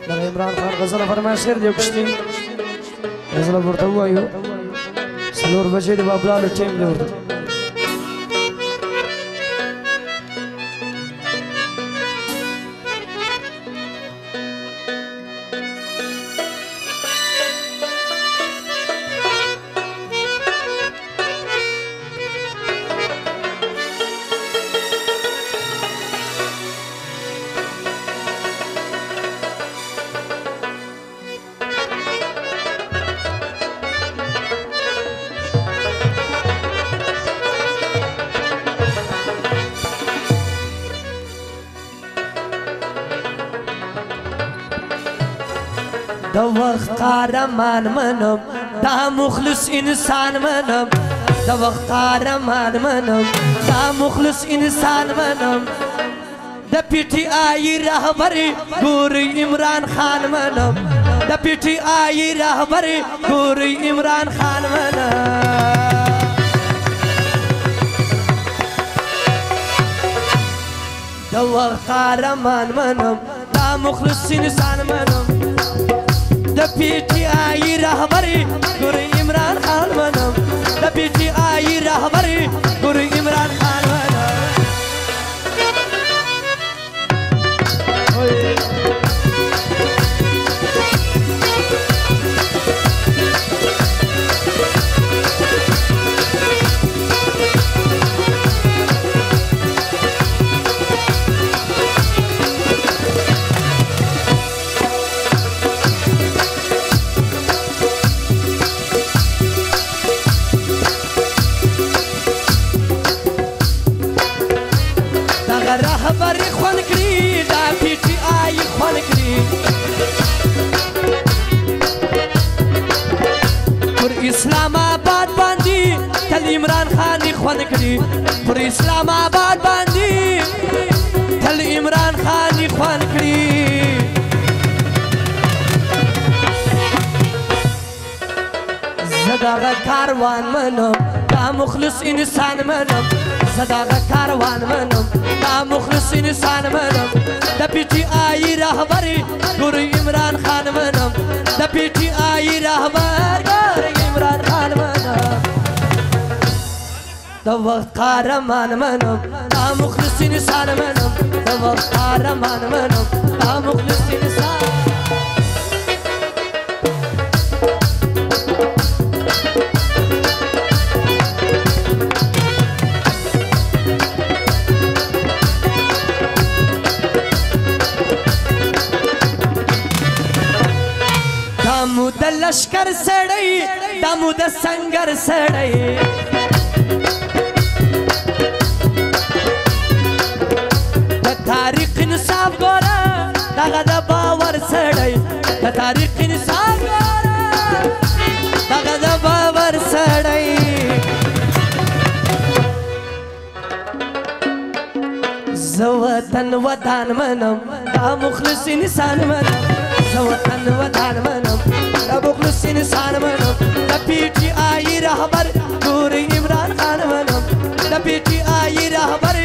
دغه عمران خان غزل فرمایش خیر دی کشتي غزل ورته وایو سلور بجې د بابلالو ټیم دی ورته دا وقت قهرمان منم دا مخلص انسان منم دا وقت قهرمان منم دا مخلص انسان منم دا پی ٹی آئی رهبری گوری عمران خان منم دا پی ٹی آئی رهبری گوری عمران خان منم دا وقت قهرمان منم دا مخلص انسان منم دا پی ٹی آئی رهبری گوری عمران خان منم دا پی ٹی آئی رهبری گوری عمران خان منم رهبری خوان کړي دا پی ټی آی خوان کړي پر اسلام آباد باندې تل عمران خان خوان کړي پر اسلام آباد باندې تل عمران خان خوان کړي زداغه کاروان منم دا مخلص انسان منم زداغه کاروان منم دا مخلص انسان منم دا پی ٹی آئی رهبری گوری عمران خان منم دا پی ٹی آئی رهبر گوری عمران خان منم دا وقت قهرمان منم دا مخلص انسان منم دا وقت قهرمان منم دا مخلص انسان دامو د لشکر سړی دامو د سنگر سړی د تاریخ انصاف ګوره دغه د باور سړی د تاریخ انصاف ګوره دغه د باور سړی زه وطن ودان منم دا مخلص انسان منم زه وطن ودان منم دا مخلص انسان منم دا پی ٹی آئی رهبر گوری عمران خان منم دا پی ٹی آئی رهبر